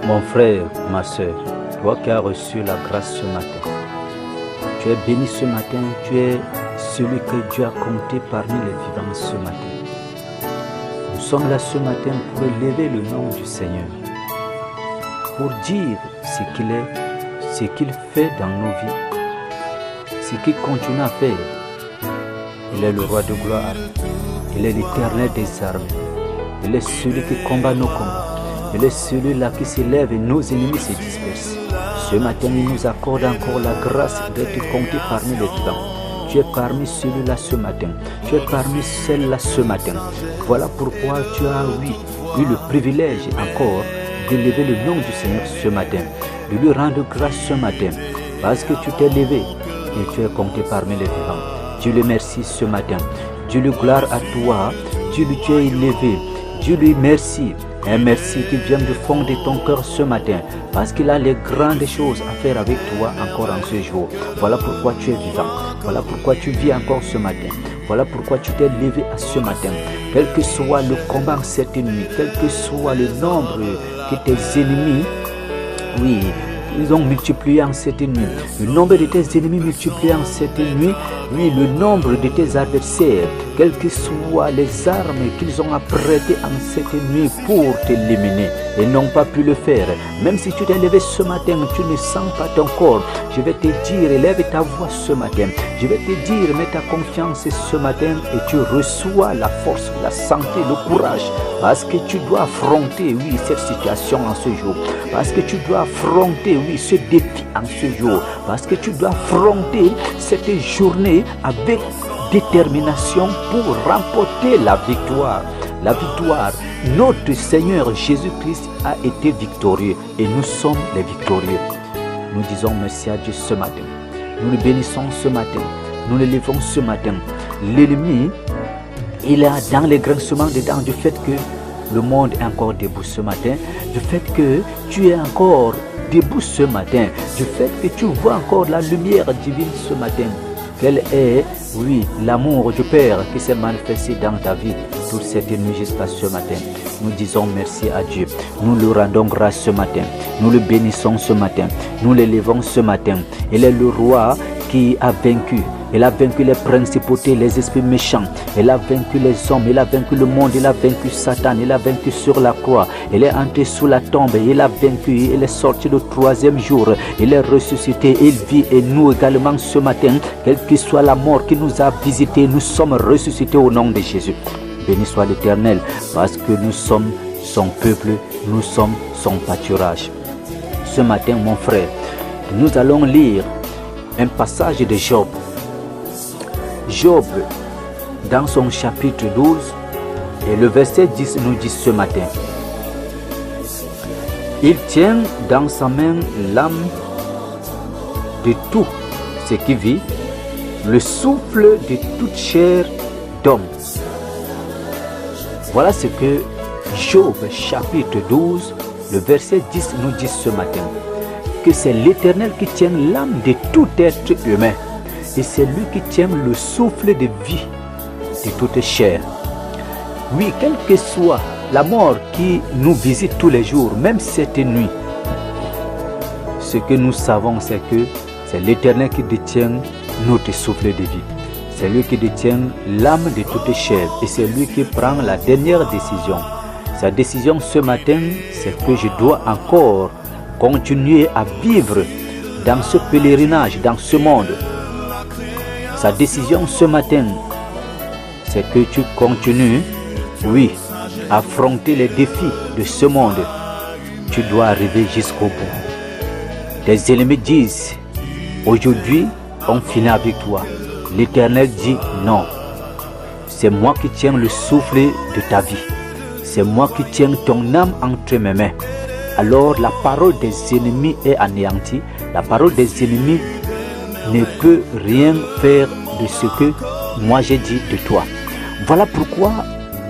Mon frère, ma soeur, toi qui as reçu la grâce ce matin, tu es béni ce matin, tu es celui que Dieu a compté parmi les vivants ce matin. Nous sommes là ce matin pour élever le nom du Seigneur, pour dire ce qu'il est, ce qu'il fait dans nos vies, ce qu'il continue à faire. Il est le roi de gloire, il est l'éternel des armées, il est celui qui combat nos combats. Il est celui-là qui s'élève et nos ennemis se dispersent. Ce matin, il nous accorde encore la grâce d'être compté parmi les vivants. Tu es parmi celui-là ce matin. Tu es parmi celle-là ce matin. Voilà pourquoi tu as, eu le privilège encore d'élever le nom du Seigneur ce matin, de lui rendre grâce ce matin, parce que tu t'es levé et tu es compté parmi les vivants. Dieu le merci ce matin. Dieu le gloire à toi. Dieu lui tu es élevé. Dieu lui merci. Un merci qui vient du fond de ton cœur ce matin, parce qu'il a les grandes choses à faire avec toi encore en ce jour. Voilà pourquoi tu es vivant. Voilà pourquoi tu vis encore ce matin. Voilà pourquoi tu t'es levé à ce matin. Quel que soit le combat cette nuit, quel que soit le nombre que tes ennemis, ils ont multiplié en cette nuit. Le nombre de tes ennemis multiplié en cette nuit, le nombre de tes adversaires, quelles que soient les armes qu'ils ont apprêtées en cette nuit pour t'éliminer et n'ont pas pu le faire. Même si tu t'es levé ce matin, tu ne sens pas ton corps. Je vais te dire, élève ta voix ce matin. Je vais te dire, mets ta confiance ce matin et tu reçois la force, la santé, le courage. Parce que tu dois affronter, cette situation en ce jour. Parce que tu dois affronter, ce défi en ce jour. Parce que tu dois affronter cette journée avec détermination pour remporter la victoire. La victoire. Notre Seigneur Jésus-Christ a été victorieux et nous sommes les victorieux. Nous disons merci à Dieu ce matin. Nous le bénissons ce matin. Nous le levons ce matin. L'ennemi, il est dans les grincements des dents du fait que le monde est encore debout ce matin, du fait que tu es encore debout ce matin, du fait que tu vois encore la lumière divine ce matin. Quel est, l'amour du Père qui s'est manifesté dans ta vie toute cette nuit jusqu'à ce matin. Nous disons merci à Dieu. Nous le rendons grâce ce matin. Nous le bénissons ce matin. Nous l'élevons ce matin. Il est le roi qui a vaincu. Il a vaincu les principautés, les esprits méchants. Il a vaincu les hommes. Il a vaincu le monde. Il a vaincu Satan. Il a vaincu sur la croix. Il est entré sous la tombe. Il a vaincu. Il est sorti le troisième jour. Il est ressuscité. Il vit. Et nous également ce matin, quelle que soit la mort qui nous a visités, nous sommes ressuscités au nom de Jésus. Béni soit l'Éternel, parce que nous sommes son peuple. Nous sommes son pâturage. Ce matin, mon frère, nous allons lire un passage de Job. Job, dans son chapitre 12, et le verset 10 nous dit ce matin: il tient dans sa main l'âme de tout ce qui vit, le souffle de toute chair d'homme. Voilà ce que Job, chapitre 12, le verset 10 nous dit ce matin. Que c'est l'Éternel qui tient l'âme de tout être humain. Et c'est lui qui tient le souffle de vie de toute chair. Oui, quelle que soit la mort qui nous visite tous les jours, même cette nuit, ce que nous savons, c'est que c'est l'Éternel qui détient notre souffle de vie. C'est lui qui détient l'âme de toute chair. Et c'est lui qui prend la dernière décision. Sa décision ce matin, c'est que je dois encore continuer à vivre dans ce pèlerinage, dans ce monde. Sa décision ce matin, c'est que tu continues, à affronter les défis de ce monde. Tu dois arriver jusqu'au bout. Tes ennemis disent, aujourd'hui, on finit avec toi. L'Éternel dit non. C'est moi qui tiens le souffle de ta vie. C'est moi qui tiens ton âme entre mes mains. Alors la parole des ennemis est anéantie. La parole des ennemis ne peut rien faire de ce que moi j'ai dit de toi. Voilà pourquoi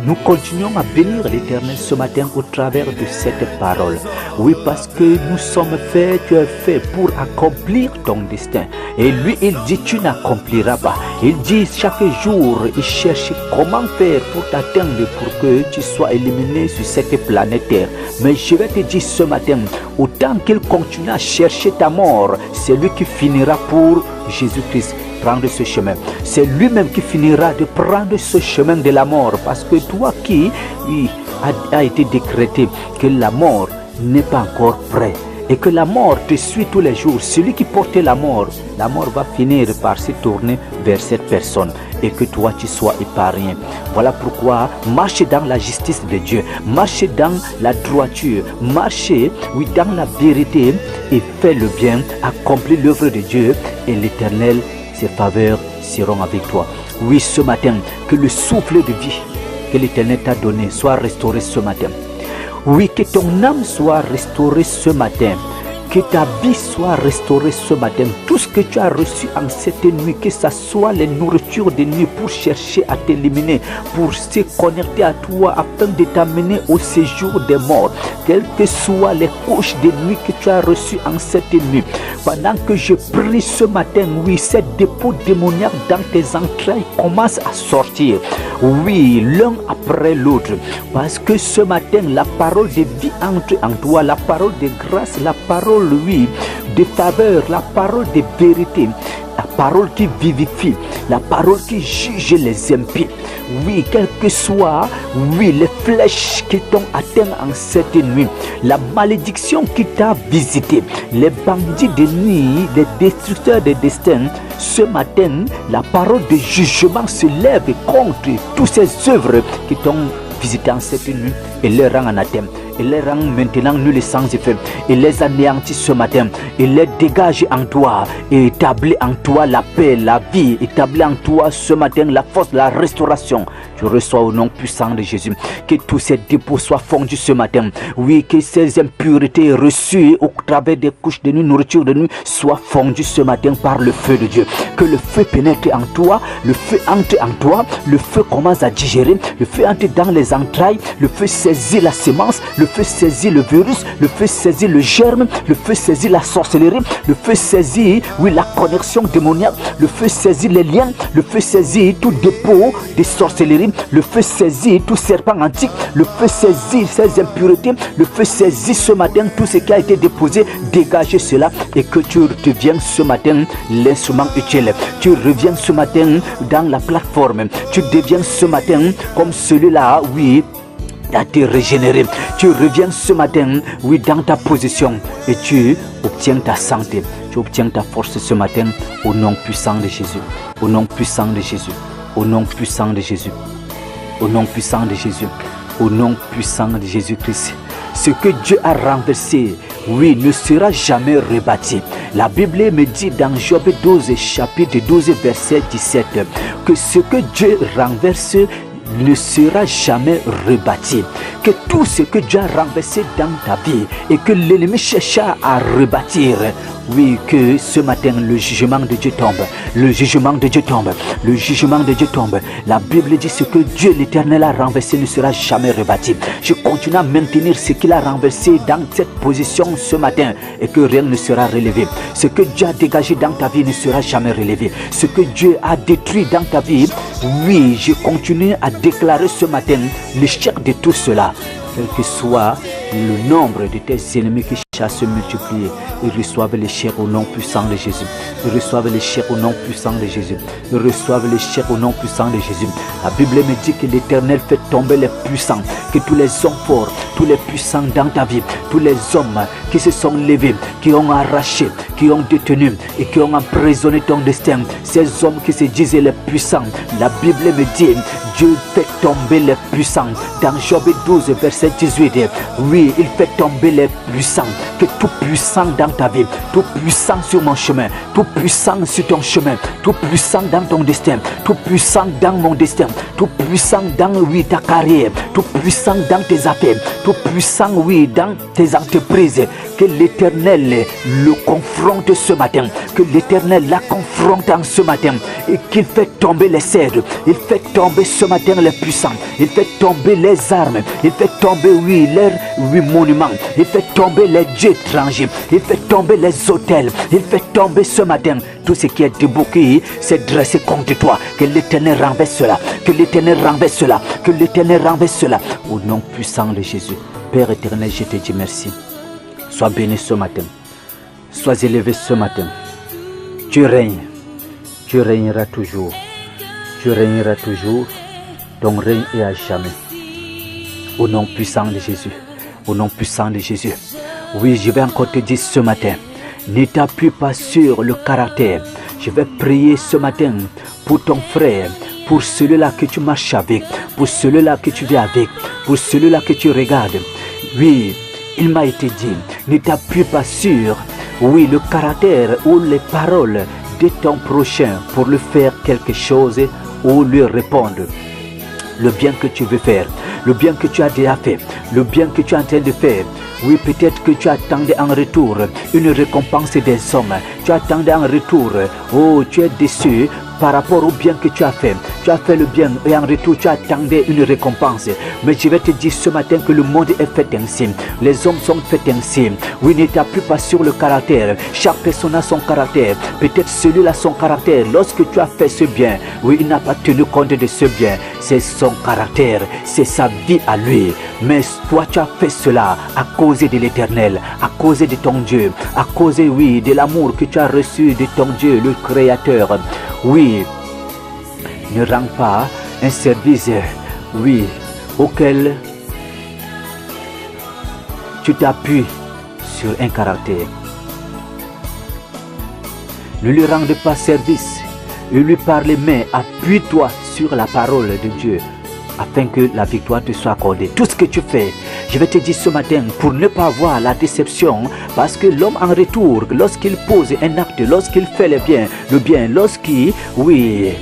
Nous continuons à bénir l'Éternel ce matin au travers de cette parole. Oui, parce que nous sommes faits, tu es fait pour accomplir ton destin. Et lui, il dit, tu n'accompliras pas. Il dit, chaque jour, il cherche comment faire pour t'atteindre, pour que tu sois éliminé sur cette planète Terre. Mais je vais te dire ce matin, autant qu'il continue à chercher ta mort, c'est lui qui finira pour Jésus-Christ prendre ce chemin. C'est lui-même qui finira de prendre ce chemin de la mort, parce que toi qui a été décrété que la mort n'est pas encore prêt et que la mort te suit tous les jours, celui qui portait la mort va finir par se tourner vers cette personne et que toi tu sois épargné. Voilà pourquoi marchez dans la justice de Dieu, marchez dans la droiture, marchez dans la vérité et fais le bien, accomplis l'œuvre de Dieu et l'Éternel, ses faveurs seront avec toi. Oui, ce matin, que le souffle de vie que l'Éternel t'a donné soit restauré ce matin. Oui, que ton âme soit restaurée ce matin. Que ta vie soit restaurée ce matin. Tout ce que tu as reçu en cette nuit, que ce soit les nourritures de nuit pour chercher à t'éliminer, pour se connecter à toi afin de t'amener au séjour des morts. Quelles que soient les couches de nuit que tu as reçues en cette nuit. Pendant que je prie ce matin, oui, ces dépôts démoniaques dans tes entrailles commencent à sortir. Oui, l'un après l'autre. Parce que ce matin, la parole de vie entre en toi, la parole de grâce, la parole oui, de faveur, la parole de vérité, la parole qui vivifie, la parole qui juge les impies. Oui, quelles que soient, oui, les flèches qui t'ont atteint en cette nuit, la malédiction qui t'a visité, les bandits de nuit, les destructeurs de destin, ce matin, la parole de jugement se lève contre toutes ces œuvres qui t'ont visité en cette nuit et les rend anathème. Il les rend maintenant nuls et sans effet. Il les anéantit ce matin. Il les dégage en toi et établit en toi la paix, la vie. Établit en toi ce matin la force, la restauration. Tu reçois au nom puissant de Jésus. Que tous ces dépôts soient fondus ce matin. Oui, que ces impuretés reçues au travers des couches de nuit, nourriture de nuit, soient fondues ce matin par le feu de Dieu. Que le feu pénètre en toi, le feu entre en toi, le feu commence à digérer, le feu entre dans les entrailles, le feu saisit la semence, le feu saisit le virus, le feu saisit le germe, le feu saisit la sorcellerie, le feu saisit, oui, la connexion démoniaque, le feu saisit les liens, le feu saisit tout dépôt de sorcellerie, le feu saisit tout serpent antique, le feu saisit ces impuretés, le feu saisit ce matin tout ce qui a été déposé, dégagez cela et que tu deviens ce matin l'instrument utile. Tu reviens ce matin dans la plateforme, tu deviens ce matin comme celui-là, oui, à te régénérer. Tu reviens ce matin, oui, dans ta position et tu obtiens ta santé, tu obtiens ta force ce matin au nom puissant de Jésus, au nom puissant de Jésus, au nom puissant de Jésus, au nom puissant de Jésus, au nom puissant de Jésus-Christ. Ce que Dieu a renversé, oui, ne sera jamais rebâti. La Bible me dit dans Job 12, chapitre 12, verset 17, que ce que Dieu renverse ne sera jamais rebâti. Que tout ce que Dieu a renversé dans ta vie et que l'ennemi chercha à rebâtir, oui, que ce matin le jugement de Dieu tombe, le jugement de Dieu tombe, le jugement de Dieu tombe. La Bible dit ce que Dieu l'Éternel a renversé ne sera jamais rebâti. Je continue à maintenir ce qu'il a renversé dans cette position ce matin et que rien ne sera relevé. Ce que Dieu a dégagé dans ta vie ne sera jamais relevé. Ce que Dieu a détruit dans ta vie, oui, je continue à déclarer ce matin l'échec de tout cela. Quel que soit le nombre de tes ennemis qui cherchent à se multiplier, ils reçoivent l'échec au nom puissant de Jésus. Ils reçoivent l'échec au nom puissant de Jésus. Ils reçoivent l'échec au nom puissant de Jésus. La Bible me dit que l'Éternel fait tomber les puissants, que tous les hommes forts, tous les puissants dans ta vie, tous les hommes qui se sont levés, qui ont arraché, qui ont détenu et qui ont emprisonné ton destin, ces hommes qui se disaient les puissants, la Bible me dit, Dieu fait tomber les puissants. Dans Job 12, verset 18, oui, Oui, il fait tomber les puissants. Que tout puissant dans ta vie, tout puissant sur mon chemin, tout puissant sur ton chemin, tout puissant dans ton destin, tout puissant dans mon destin, tout puissant dans, oui, ta carrière, tout puissant dans tes affaires, tout puissant, oui, dans tes entreprises. Que l'Éternel le confronte ce matin, que l'Éternel la confronte en ce matin et qu'il fait tomber les cèdres, il fait tomber ce matin les puissants, il fait tomber les armes, il fait tomber, oui, les monuments, il fait tomber les dieux étrangers, il fait tomber les hôtels, il fait tomber ce matin tout ce qui est debout, qui s'est dressé contre toi. Que l'Éternel renverse cela, que l'Éternel renverse cela, que l'Éternel renverse cela. Au nom puissant de Jésus, Père éternel, je te dis merci. Sois béni ce matin, sois élevé ce matin. Tu règnes, tu régneras toujours, tu régneras toujours, ton règne est à jamais. Au nom puissant de Jésus, au nom puissant de Jésus. Oui, je vais encore te dire ce matin, ne t'appuie pas sur le caractère. Je vais prier ce matin pour ton frère, pour celui-là que tu marches avec, pour celui-là que tu vis avec, pour celui-là que tu regardes. Oui, il m'a été dit, ne t'appuie pas sur, oui, le caractère ou les paroles de ton prochain pour lui faire quelque chose ou lui répondre. Le bien que tu veux faire, le bien que tu as déjà fait, le bien que tu es en train de faire. Oui, peut-être que tu attendais en retour une récompense des hommes. Tu attendais en retour, oh, tu es déçu par rapport au bien que tu as fait. Tu as fait le bien et en retour tu attendais une récompense. Mais je vais te dire ce matin que le monde est fait ainsi. Les hommes sont faits ainsi. Oui, ne t'appuie pas sur le caractère. Chaque personne a son caractère. Peut-être celui-là son caractère. Lorsque tu as fait ce bien, oui, il n'a pas tenu compte de ce bien. C'est son caractère, c'est sa vie à lui. Mais toi tu as fait cela à cause de l'Éternel, à cause de ton Dieu, à cause, oui, de l'amour que tu as reçu de ton Dieu, le Créateur. Oui, ne rends pas un service, oui, auquel tu t'appuies sur un caractère. Ne lui rende pas service et lui parle, mais appuie-toi sur la parole de Dieu afin que la victoire te soit accordée. Tout ce que tu fais, je vais te dire ce matin, pour ne pas avoir la déception, parce que l'homme en retour, lorsqu'il pose un acte, lorsqu'il fait le bien, lorsqu'il, oui,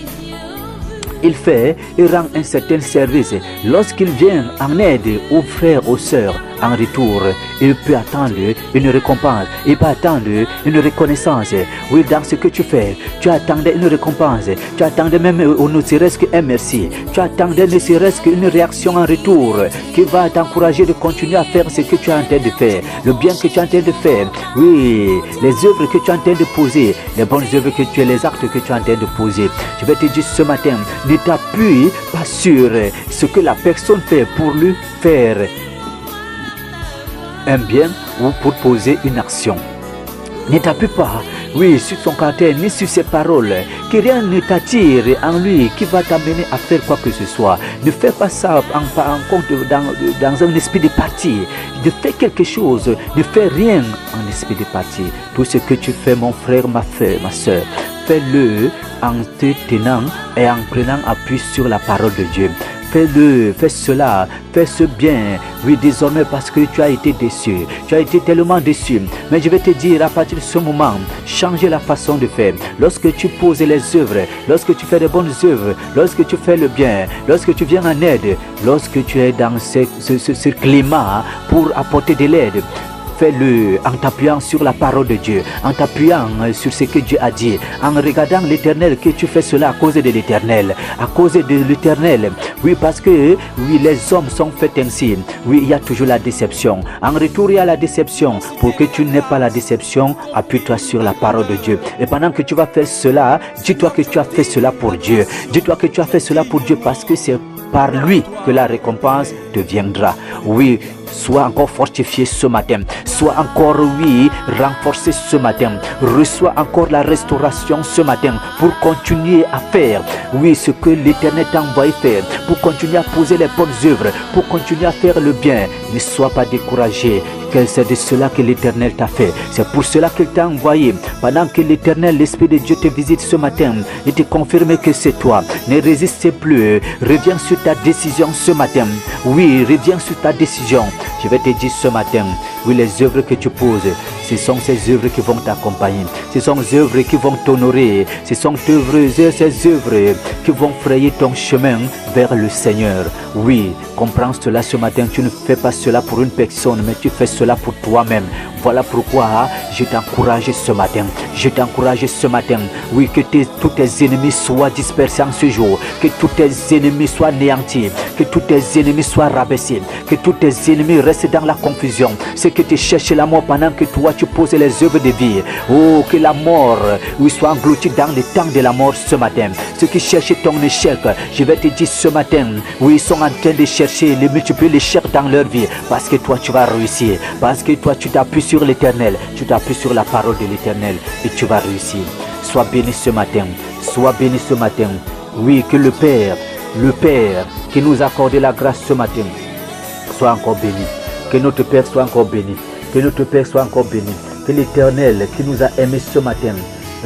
il rend un certain service, lorsqu'il vient en aide aux frères, aux sœurs, en retour, il peut attendre une récompense, il peut attendre une reconnaissance. Oui, dans ce que tu fais, tu attendais une récompense, tu attendais même ne serait-ce qu'un merci, tu attendais ne serait-ce qu'une réaction en retour qui va t'encourager de continuer à faire ce que tu es en train de faire, le bien que tu es en train de faire, oui, les œuvres que tu es en train de poser, les bonnes œuvres que tu es, les actes que tu es en train de poser. Je vais te dire ce matin, ne t'appuie pas sur ce que la personne fait pour lui faire un bien ou pour poser une action. Ne t'appuie pas, oui, sur son caractère, ni sur ses paroles. Que rien ne t'attire en lui qui va t'amener à faire quoi que ce soit. Ne fais pas ça en compte dans un esprit de parti. Ne fais quelque chose, ne fais rien en esprit de parti. Tout ce que tu fais, mon frère, ma soeur, fais-le en te tenant et en prenant appui sur la parole de Dieu. Fais-le, fais cela, fais ce bien, oui, désormais, parce que tu as été déçu, tu as été tellement déçu. Mais je vais te dire, à partir de ce moment, changer la façon de faire. Lorsque tu poses les œuvres, lorsque tu fais de bonnes œuvres, lorsque tu fais le bien, lorsque tu viens en aide, lorsque tu es dans ce climat pour apporter de l'aide, fais-le en t'appuyant sur la parole de Dieu, en t'appuyant sur ce que Dieu a dit, en regardant l'Éternel, que tu fais cela à cause de l'Éternel, à cause de l'Éternel. Oui, parce que oui, les hommes sont faits ainsi. Oui, il y a toujours la déception. En retour, il y a la déception. Pour que tu n'aies pas la déception, appuie-toi sur la parole de Dieu. Et pendant que tu vas faire cela, dis-toi que tu as fait cela pour Dieu. Dis-toi que tu as fait cela pour Dieu parce que c'est par lui que la récompense te viendra. Oui, sois encore fortifié ce matin. Sois encore, oui, renforcé ce matin. Reçois encore la restauration ce matin pour continuer à faire, oui, ce que l'Éternel t'a envoyé faire. Pour continuer à poser les bonnes œuvres. Pour continuer à faire le bien. Ne sois pas découragé. C'est de cela que l'Éternel t'a fait. C'est pour cela qu'il t'a envoyé. Pendant que l'Éternel, l'Esprit de Dieu te visite ce matin, il te confirme que c'est toi. Ne résiste plus. Reviens sur ta décision ce matin. Oui, reviens sur ta décision. Je vais te dire ce matin, oui, les œuvres que tu poses, ce sont ces œuvres qui vont t'accompagner. Ce sont ces œuvres qui vont t'honorer. Ce sont ces œuvres qui vont frayer ton chemin vers le Seigneur. Oui, comprends cela ce matin. Tu ne fais pas cela pour une personne, mais tu fais cela pour toi-même. Voilà pourquoi je t'encourage ce matin. Je t'encourage ce matin. Oui, que tous tes ennemis soient dispersés en ce jour. Que tous tes ennemis soient anéantis. Que tous tes ennemis soient rabaissés. Que tous tes ennemis restent dans la confusion. C'est que tu cherches la mort pendant que toi tu poses les œuvres de vie. Oh, que la mort soit engloutie dans le temps de la mort ce matin. Ceux qui cherchent ton échec, je vais te dire ce matin, oui, ils sont en train de chercher, de multiplier l'échec dans leur vie. Parce que toi tu vas réussir. Parce que toi tu t'appuies sur l'Éternel. Tu t'appuies sur la parole de l'Éternel et tu vas réussir. Sois béni ce matin. Sois béni ce matin. Oui, que le Père qui nous a accordé la grâce ce matin, soit encore béni. Que notre Père soit encore béni. Que notre Père soit encore béni. Que l'Éternel qui nous a aimés ce matin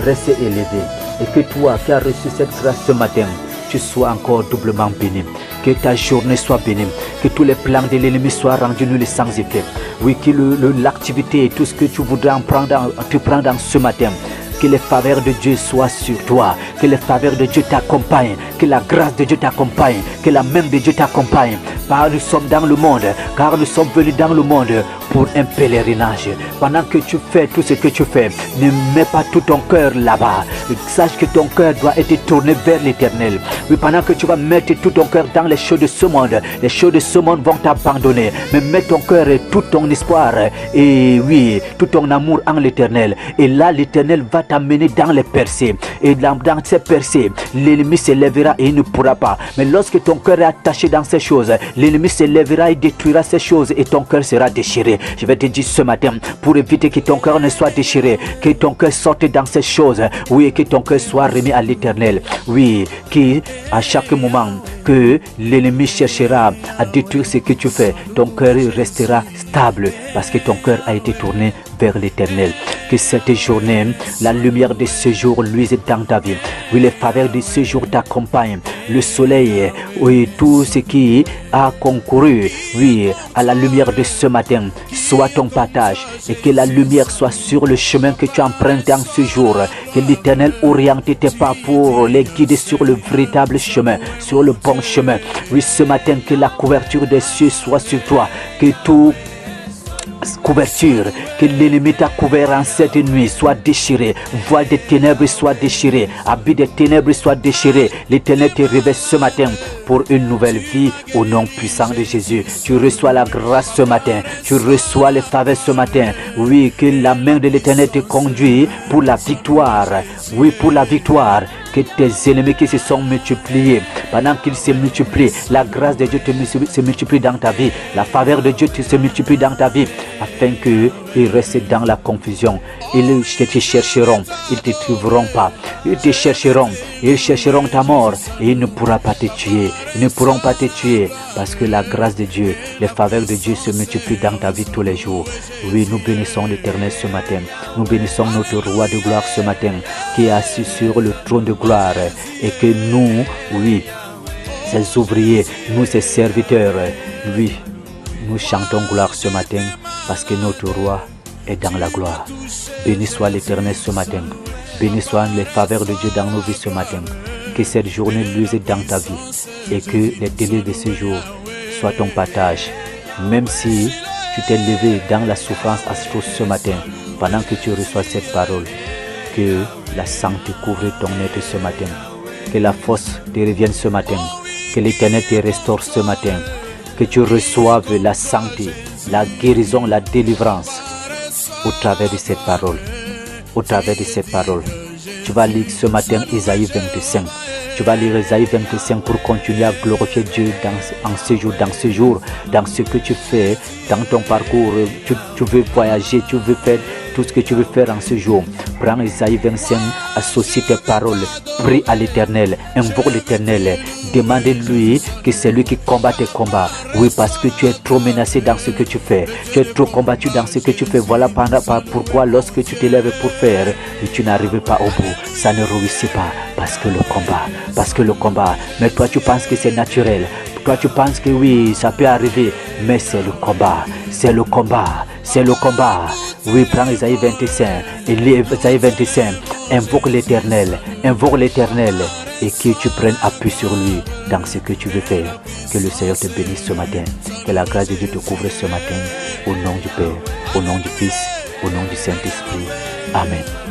reste élevé. Et que toi qui as reçu cette grâce ce matin, tu sois encore doublement béni. Que ta journée soit bénie. Que tous les plans de l'ennemi soient rendus nuls et sans effet. Oui, que l'activité et tout ce que tu voudras tu prends dans ce matin. Que les faveurs de Dieu soient sur toi. Que les faveurs de Dieu t'accompagnent. Que la grâce de Dieu t'accompagne. Que la main de Dieu t'accompagne. Car nous sommes dans le monde. Car nous sommes venus dans le monde pour un pèlerinage. Pendant que tu fais tout ce que tu fais, ne mets pas tout ton cœur là-bas. Sache que ton cœur doit être tourné vers l'Éternel. Oui, pendant que tu vas mettre tout ton cœur dans les choses de ce monde, les choses de ce monde vont t'abandonner. Mais mets ton cœur et tout ton espoir et oui, tout ton amour en l'Éternel. Et là, l'Éternel va t'amener dans les percées. Et dans ces percées, l'ennemi se lèvera et il ne pourra pas. Mais lorsque ton cœur est attaché dans ces choses, l'ennemi se lèvera et détruira ces choses et ton cœur sera déchiré. Je vais te dire ce matin, pour éviter que ton cœur ne soit déchiré, que ton cœur sorte dans ces choses, oui, que ton cœur soit remis à l'Éternel. Oui, que à chaque moment que l'ennemi cherchera à détruire ce que tu fais, ton cœur restera stable parce que ton cœur a été tourné vers l'Éternel. Que cette journée, la lumière de ce jour luise dans ta vie. Oui, les faveurs de ce jour t'accompagnent. Le soleil, oui, tout ce qui a concouru, oui, à la lumière de ce matin, soit ton partage. Et que la lumière soit sur le chemin que tu empruntes dans ce jour. Que l'Éternel oriente tes pas pour les guider sur le véritable chemin, sur le bon chemin. Oui, ce matin, que la couverture des cieux soit sur toi. Que tout couverture que l'ennemi t'a couvert en cette nuit soit déchiré, voile des ténèbres soit déchiré, habit des ténèbres soit déchiré. L'Éternel te révèle ce matin pour une nouvelle vie au nom puissant de Jésus. Tu reçois la grâce ce matin, tu reçois les faveurs ce matin. Oui, que la main de l'Éternel te conduit pour la victoire. Oui, pour la victoire. Que tes ennemis qui se sont multipliés, pendant qu'ils se multiplient, la grâce de Dieu se multiplie dans ta vie, la faveur de Dieu se multiplie dans ta vie, afin qu'ils restent dans la confusion. Ils te chercheront, ils ne te trouveront pas. Ils te chercheront, ils chercheront ta mort et ils ne pourront pas te tuer. Ils ne pourront pas te tuer parce que la grâce de Dieu, les faveurs de Dieu se multiplient dans ta vie tous les jours. Oui, nous bénissons l'Éternel ce matin. Nous bénissons notre roi de gloire ce matin qui est assis sur le trône de gloire et que nous, oui, ces ouvriers, nous ces serviteurs, oui, nous chantons gloire ce matin parce que notre roi est dans la gloire. Béni soit l'Éternel ce matin. Béni soient les faveurs de Dieu dans nos vies ce matin. Que cette journée luise dans ta vie et que les délais de ce jour soient ton partage. Même si tu t'es levé dans la souffrance atroce ce matin, pendant que tu reçois cette parole, que la santé couvre ton être ce matin. Que la force te revienne ce matin. Que l'Éternel te restaure ce matin. Que tu reçoives la santé, la guérison, la délivrance au travers de cette parole. Au travers de cette parole. Tu vas lire ce matin Isaïe 25. Tu vas lire Isaïe 25 pour continuer à glorifier Dieu dans ce jour, dans ce que tu fais, dans ton parcours. Tu veux voyager, tu veux faire tout ce que tu veux faire en ce jour. Prends Isaïe 25, associe tes paroles, prie à l'Éternel, invoque l'Éternel, demande-lui que c'est lui qui combat tes combats. Oui, parce que tu es trop menacé dans ce que tu fais, tu es trop combattu dans ce que tu fais. Voilà pourquoi lorsque tu te lèves pour faire, tu n'arrives pas au bout, ça ne réussit pas, parce que le combat, mais toi tu penses que c'est naturel. Toi tu penses que oui, ça peut arriver. Mais c'est le combat, c'est le combat, c'est le combat. Oui, prends Isaïe 25 et lis Isaïe 25. Invoque l'Éternel et que tu prennes appui sur lui dans ce que tu veux faire. Que le Seigneur te bénisse ce matin. Que la grâce de Dieu te couvre ce matin. Au nom du Père, au nom du Fils, au nom du Saint-Esprit. Amen.